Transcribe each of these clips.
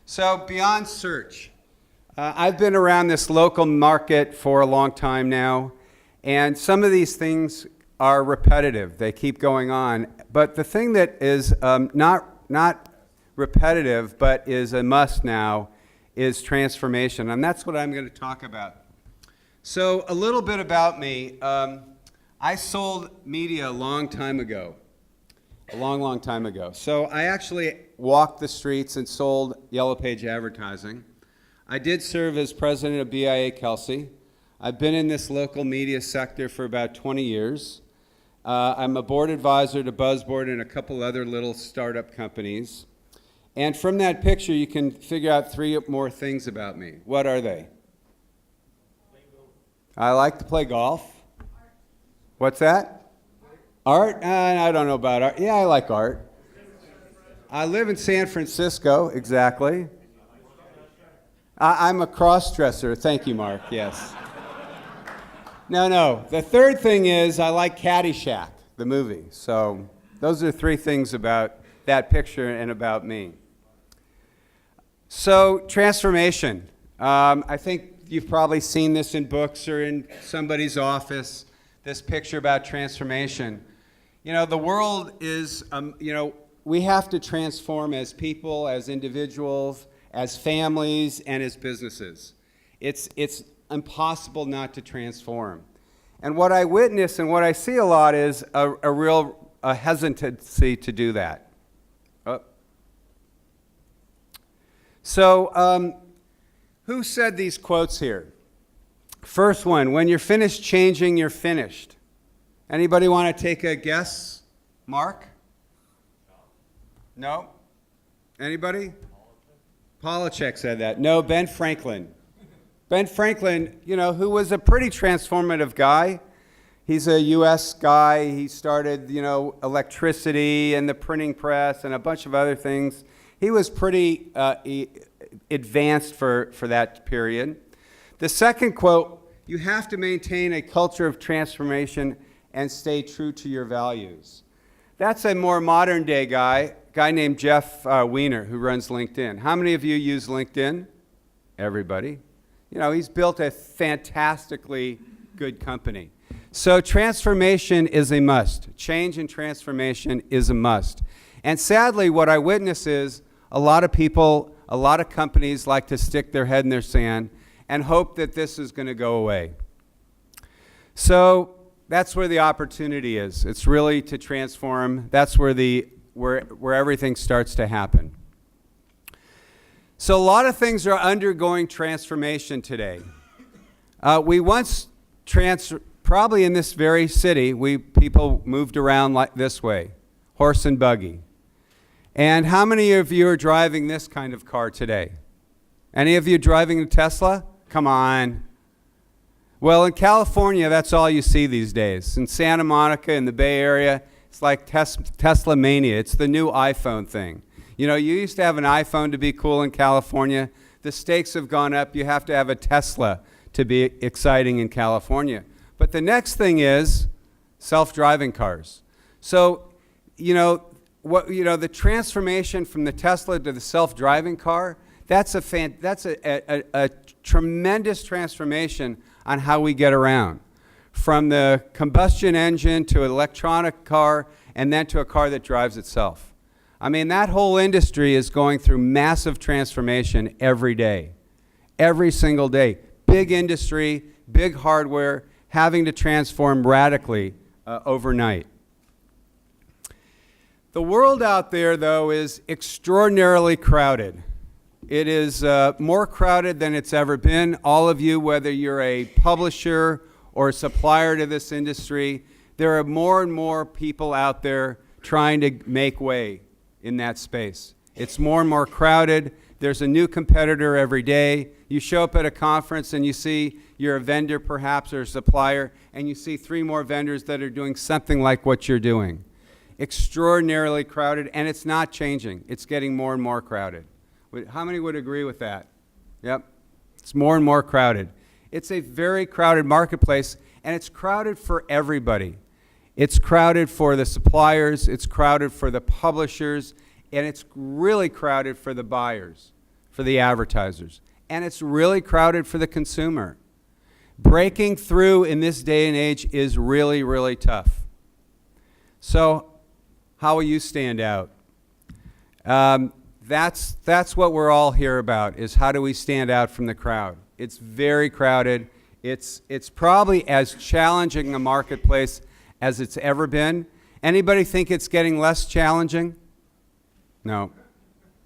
So beyond search, I've been around this local market for a long time now, and some of these things are repetitive. They keep going on. But the thing that is not repetitive, but is a must now, is transformation, and that's what I'm going to talk about. So a little bit about me. I sold media a long time ago. A long time ago. So I actually walked the streets and sold Yellow Page advertising. I did serve as president of BIA Kelsey. I've been in this local media sector for about 20 years. I'm a board advisor to Buzzboard and a couple other little startup companies. And from that picture, you can figure out 3 more things about me. What are they? I like to play golf. What's that? Art? I don't know about art. Yeah, I like art. I live in San Francisco, exactly. I'm a cross-dresser. Thank you, Mark. Yes. No. The third thing is I like Caddyshack, the movie. So those are 3 things about that picture and about me. So transformation. I think you've probably seen this in books or in somebody's office, this picture about transformation. You know, the world is, we have to transform as people, as individuals, as families, and as businesses. It's impossible not to transform. And what I witness and what I see a lot is a real hesitancy to do that. So, who said these quotes here? First one, when you're finished changing, you're finished. Anybody want to take a guess? Mark? No? Anybody? Polachek said that. No, Ben Franklin. Ben Franklin, who was a pretty transformative guy. He's a U.S. guy. He started, electricity and the printing press and a bunch of other things. He was pretty advanced for that period. The second quote, you have to maintain a culture of transformation and stay true to your values. That's a more modern day guy named Jeff Weiner, who runs LinkedIn. How many of you use LinkedIn? Everybody. He's built a fantastically good company. So transformation is a must. Change and transformation is a must. And sadly, what I witness is a lot of people, a lot of companies like to stick their head in their sand and hope that this is going to go away. So that's where the opportunity is. It's really to transform. That's where where everything starts to happen. So a lot of things are undergoing transformation today. We once probably in this very city, people moved around like this way, horse and buggy. And how many of you are driving this kind of car today? Any of you driving a Tesla? Come on. Well, in California, that's all you see these days. In Santa Monica, in the Bay Area, it's like Tesla mania. It's the new iPhone thing. You used to have an iPhone to be cool in California. The stakes have gone up. You have to have a Tesla to be exciting in California. But the next thing is self-driving cars. So, the transformation from the Tesla to the self-driving car, that's a tremendous transformation on how we get around. From the combustion engine to an electronic car and then to a car that drives itself. I mean, that whole industry is going through massive transformation every day. Every single day. Big industry, big hardware, having to transform radically overnight. The world out there, though, is extraordinarily crowded. It is more crowded than it's ever been. All of you, whether you're a publisher or a supplier to this industry, there are more and more people out there trying to make way in that space. It's more and more crowded. There's a new competitor every day. You show up at a conference and you see you're a vendor perhaps or a supplier, and you see 3 more vendors that are doing something like what you're doing. Extraordinarily crowded, and it's not changing. It's getting more and more crowded. How many would agree with that? Yep. It's more and more crowded. It's a very crowded marketplace, and it's crowded for everybody. It's crowded for the suppliers, it's crowded for the publishers, and it's really crowded for the buyers, for the advertisers, and it's really crowded for the consumer. Breaking through in this day and age is really, really tough. So how will you stand out? That's what we're all here about, is how do we stand out from the crowd. It's very crowded. It's probably as challenging a marketplace as it's ever been. Anybody think it's getting less challenging? No.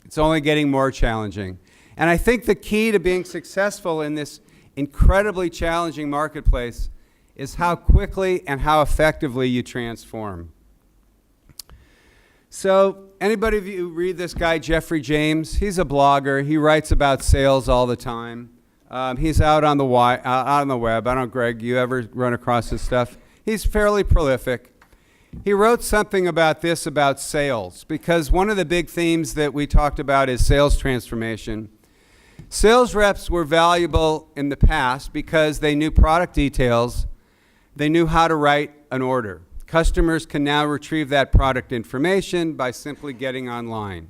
It's only getting more challenging. And I think the key to being successful in this incredibly challenging marketplace is how quickly and how effectively you transform. So, anybody of you read this guy, Jeffrey James? He's a blogger. He writes about sales all the time. He's out on the web. I don't know, Greg, you ever run across his stuff? He's fairly prolific. He wrote something about this, about sales, because one of the big themes that we talked about is sales transformation. Sales reps were valuable in the past because they knew product details. They knew how to write an order. Customers can now retrieve that product information by simply getting online.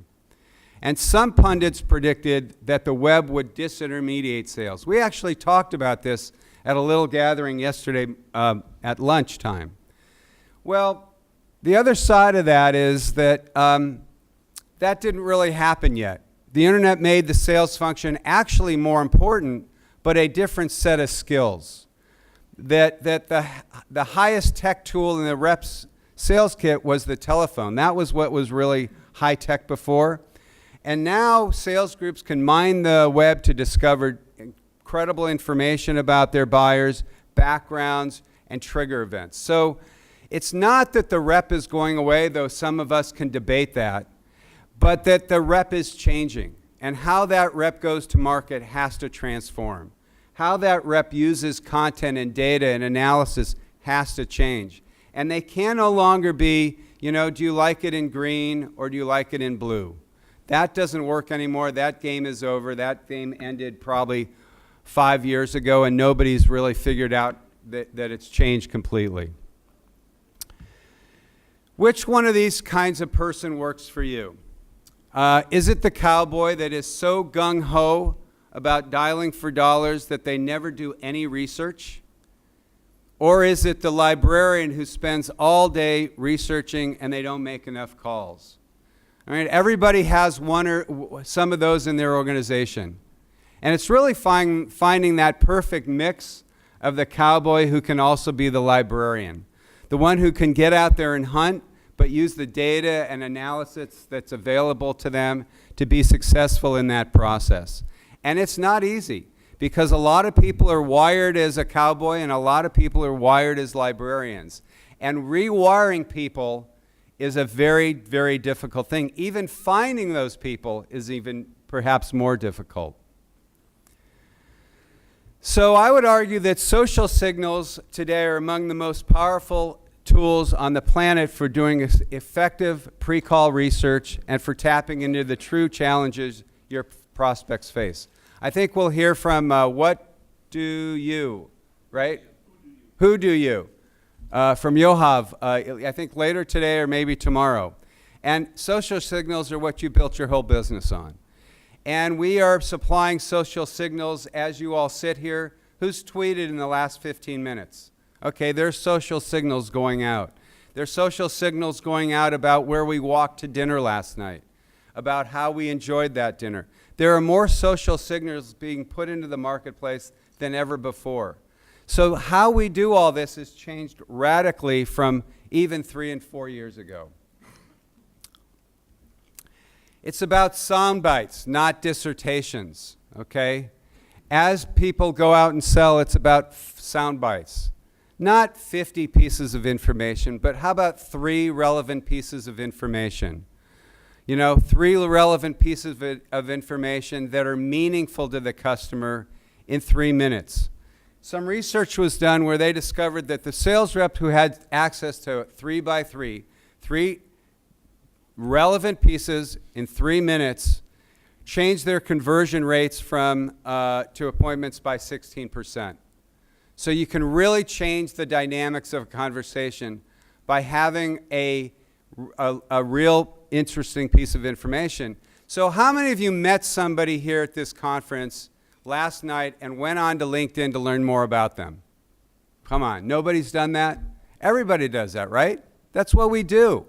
And some pundits predicted that the web would disintermediate sales. We actually talked about this at a little gathering yesterday at lunchtime. Well, the other side of that is that that didn't really happen yet. The internet made the sales function actually more important, but a different set of skills. That the highest tech tool in the rep's sales kit was the telephone. That was what was really high tech before. And now sales groups can mine the web to discover incredible information about their buyers, backgrounds, and trigger events. So it's not that the rep is going away, though some of us can debate that, but that the rep is changing. And how that rep goes to market has to transform. How that rep uses content and data and analysis has to change. And they can no longer be, do you like it in green or do you like it in blue? That doesn't work anymore. That game is over. That game ended probably 5 years ago, and nobody's really figured out that it's changed completely. Which one of these kinds of person works for you? Is it the cowboy that is so gung-ho about dialing for dollars that they never do any research? Or is it the librarian who spends all day researching and they don't make enough calls? I mean, everybody has one or some of those in their organization. And it's really finding that perfect mix of the cowboy who can also be the librarian. The one who can get out there and hunt, but use the data and analysis that's available to them to be successful in that process. And it's not easy, because a lot of people are wired as a cowboy and a lot of people are wired as librarians. And rewiring people is a very, very difficult thing. Even finding those people is even perhaps more difficult. So I would argue that social signals today are among the most powerful tools on the planet for doing effective pre-call research and for tapping into the true challenges your prospects face. I think we'll hear from what do you, right? Who do you? From Yohav, I think later today or maybe tomorrow. And social signals are what you built your whole business on. And we are supplying social signals as you all sit here. Who's tweeted in the last 15 minutes? Okay, there's social signals going out. There's social signals going out about where we walked to dinner last night, about how we enjoyed that dinner. There are more social signals being put into the marketplace than ever before. So how we do all this has changed radically from even 3 and 4 years ago. It's about sound bites, not dissertations, okay? As people go out and sell, it's about sound bites. Not 50 pieces of information, but how about 3 relevant pieces of information? 3 relevant pieces of information that are meaningful to the customer in 3 minutes. Some research was done where they discovered that the sales rep who had access to 3 by 3 relevant pieces in 3 minutes changed their conversion rates from to appointments by 16%. So you can really change the dynamics of a conversation by having a real interesting piece of information. So how many of you met somebody here at this conference last night and went on to LinkedIn to learn more about them? Come on, nobody's done that? Everybody does that, right? That's what we do.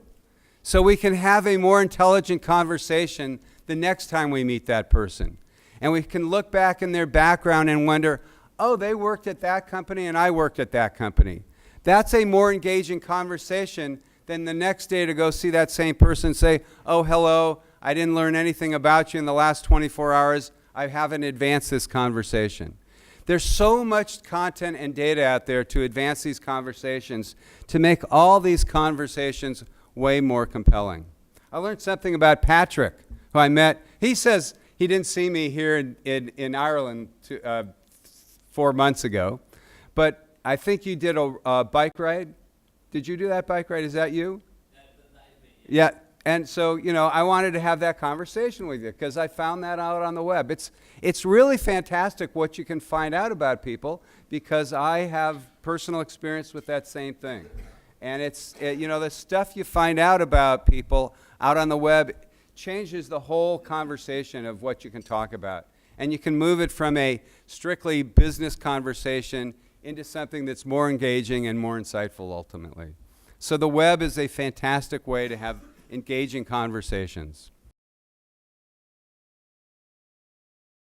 So we can have a more intelligent conversation the next time we meet that person. And we can look back in their background and wonder, oh, they worked at that company and I worked at that company. That's a more engaging conversation than the next day to go see that same person and say, oh, hello, I didn't learn anything about you in the last 24 hours. I haven't advanced this conversation. There's so much content and data out there to advance these conversations, to make all these conversations way more compelling. I learned something about Patrick, who I met. He says he didn't see me here in Ireland 4 months ago, but I think you did a bike ride. Did you do that bike ride? Is that you? Yeah. And so, you know, I wanted to have that conversation with you because I found that out on the web. It's really fantastic what you can find out about people because I have personal experience with that same thing. And you know, the stuff you find out about people out on the web changes the whole conversation of what you can talk about. And you can move it from a strictly business conversation into something that's more engaging and more insightful ultimately. So the web is a fantastic way to have engaging conversations.